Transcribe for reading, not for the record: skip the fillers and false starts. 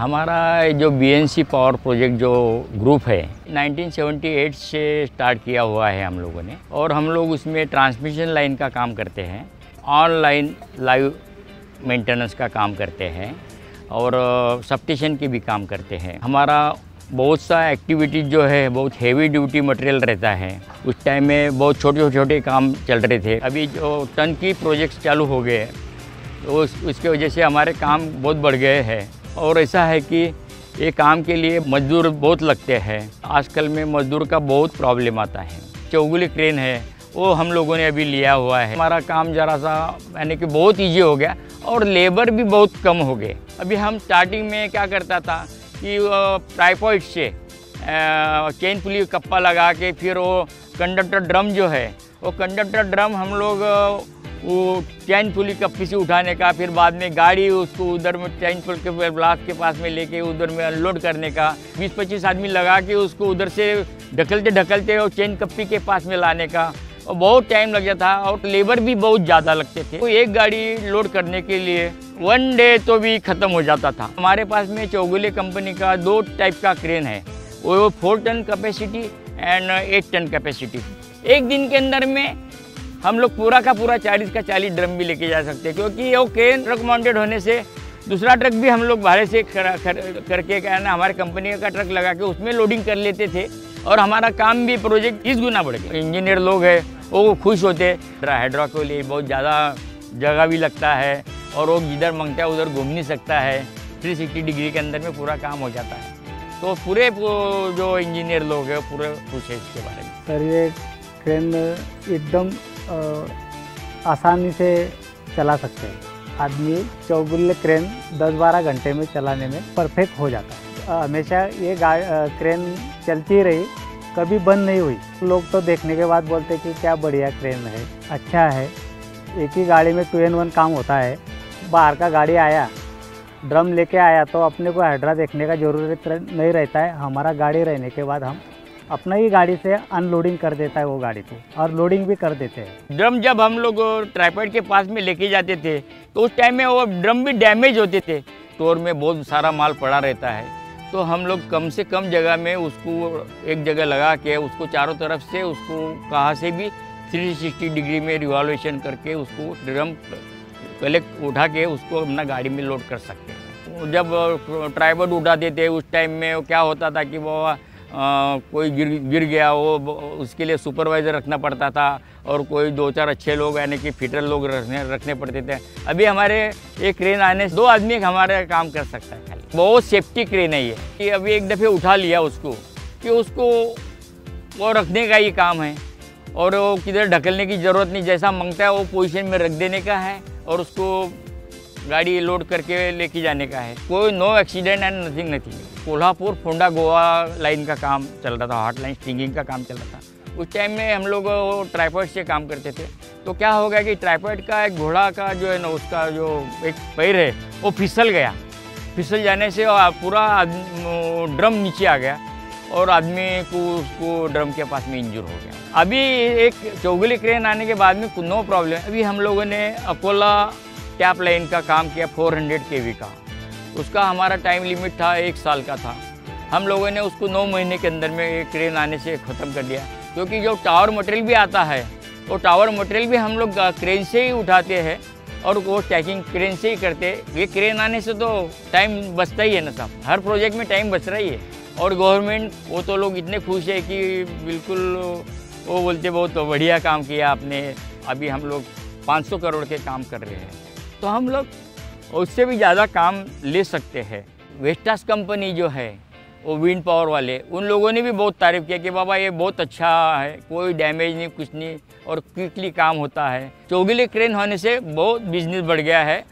हमारा जो BNC power project जो ग्रुप है 1978 से स्टार्ट किया हुआ है हम लोगों ने, और हम लोग उसमें ट्रांसमिशन लाइन का काम करते हैं, ऑनलाइन लाइव मेंटेनेंस का काम करते हैं और सबस्टेशन के भी काम करते हैं। हमारा बहुत सा एक्टिविटीज़ जो है बहुत हेवी ड्यूटी मटेरियल रहता है। उस टाइम में बहुत छोटे छोटे काम चल रहे थे। अभी जो टन की प्रोजेक्ट्स चालू हो गए तो उसके वजह से हमारे काम बहुत बढ़ गए हैं। और ऐसा है कि ये काम के लिए मजदूर बहुत लगते हैं। आजकल में मजदूर का बहुत प्रॉब्लम आता है। चौगुले क्रेन है वो हम लोगों ने अभी लिया हुआ है। हमारा काम ज़रा सा यानी कि बहुत ईजी हो गया और लेबर भी बहुत कम हो गए। अभी हम स्टार्टिंग में क्या करता था कि ट्राइपॉड से चेन पुली कप्पा लगा के फिर वो कंडक्टर ड्रम जो है वो कंडक्टर ड्रम हम लोग वो चैन पुली कप्पी से उठाने का, फिर बाद में गाड़ी उसको उधर में चैन पुल के ब्लॉक के पास में लेके उधर में अनलोड करने का, 20-25 आदमी लगा के उसको उधर से ढकलते ढकलते और चैन कप्पी के पास में लाने का, और बहुत टाइम लग जाता और लेबर भी बहुत ज़्यादा लगते थे। तो एक गाड़ी लोड करने के लिए 1 डे तो भी ख़त्म हो जाता था। हमारे पास में चौगुले कंपनी का 2 टाइप का क्रेन है, वो 4 ton capacity and 8 ton capacity. एक दिन के अंदर में हम लोग पूरा का पूरा 40 का 40 ड्रम भी लेके जा सकते हैं, क्योंकि वो क्रेन ट्रक माउंटेड होने से दूसरा ट्रक भी हम लोग भाड़े से करके क्या है ना, हमारे कंपनी का ट्रक लगा के उसमें लोडिंग कर लेते थे और हमारा काम भी प्रोजेक्ट 30 गुना बढ़ गया। इंजीनियर लोग हैं वो खुश होते। हाइड्रा के लिए बहुत ज़्यादा जगह भी लगता है और वो जिधर मांगता है उधर घूम नहीं सकता है। 360 डिग्री के अंदर में पूरा काम हो जाता है। तो पूरे जो इंजीनियर लोग हैं पूरे खुश है इसके बारे में। सर ये क्रेन एकदम आसानी से चला सकते हैं। आदमी चौगुले क्रेन 10-12 घंटे में चलाने में परफेक्ट हो जाता है। हमेशा ये क्रेन चलती रही, कभी बंद नहीं हुई। लोग तो देखने के बाद बोलते कि क्या बढ़िया क्रेन है, अच्छा है। एक ही गाड़ी में 2 in 1 काम होता है। बाहर का गाड़ी आया, ड्रम लेके आया तो अपने को हाइड्रा देखने का ज़रूरत नहीं रहता है। हमारा गाड़ी रहने के बाद हम अपना ही गाड़ी से अनलोडिंग कर देता है वो गाड़ी को, और लोडिंग भी कर देते हैं। ड्रम जब हम लोग ट्राइपॉड के पास में लेके जाते थे तो उस टाइम में वो ड्रम भी डैमेज होते थे। स्टोर में बहुत सारा माल पड़ा रहता है, तो हम लोग कम से कम जगह में उसको एक जगह लगा के उसको चारों तरफ से उसको कहाँ से भी 360 डिग्री में रिवॉल्यूशन करके उसको ड्रम कलेक्ट उठा के उसको अपना गाड़ी में लोड कर सकते हैं। जब ट्राइपॉड उठाते थे उस टाइम में क्या होता था कि वो कोई गिर गया, वो उसके लिए सुपरवाइज़र रखना पड़ता था और कोई 2-4 अच्छे लोग यानी कि फिटर लोग रखने पड़ते थे। अभी हमारे एक क्रेन आने से 2 आदमी हमारे काम कर सकता है। खाली बहुत सेफ्टी क्रेन है ये कि अभी एक दफ़े उठा लिया उसको कि उसको वो रखने का ही काम है और वो किधर ढकलने की ज़रूरत नहीं। जैसा मांगता है वो पोजीशन में रख देने का है और उसको गाड़ी लोड करके लेके जाने का है। कोई no accident and nothing. Kolhapur Fonda Goa line का काम चल रहा था, हॉट लाइन स्टिंगिंग का काम चल रहा था। उस टाइम में हम लोग ट्राइपॉड से काम करते थे। तो क्या हो गया कि ट्राइपॉड का एक घोड़ा का जो है ना उसका जो एक पैर है वो फिसल गया। फिसल जाने से पूरा ड्रम नीचे आ गया और आदमी को उसको ड्रम के पास में इंजर हो गया। अभी एक चौगुले क्रेन आने के बाद में नो प्रॉब्लम। अभी हम लोगों ने अकोला टैप लाइन का काम किया 400 kV का। उसका हमारा टाइम लिमिट था 1 साल का था। हम लोगों ने उसको 9 महीने के अंदर में एक क्रेन आने से ख़त्म कर दिया, क्योंकि जो टावर मटेरियल भी आता है वो टावर मटेरियल भी हम लोग क्रेन से ही उठाते हैं और वो टैकिंग क्रेन से ही करते हैं। ये क्रेन आने से तो टाइम बचता ही है ना साहब, हर प्रोजेक्ट में टाइम बच रहा ही है। और गवर्नमेंट वो तो लोग इतने खुश है कि बिल्कुल वो बोलते बहुत बढ़िया काम किया आपने। अभी हम लोग 500 करोड़ के काम कर रहे हैं, तो हम लोग उससे भी ज़्यादा काम ले सकते हैं। वेस्टास कंपनी जो है वो विंड पावर वाले, उन लोगों ने भी बहुत तारीफ़ किया कि बाबा ये बहुत अच्छा है, कोई डैमेज नहीं कुछ नहीं और क्विकली काम होता है। चौगुले क्रेन होने से बहुत बिजनेस बढ़ गया है।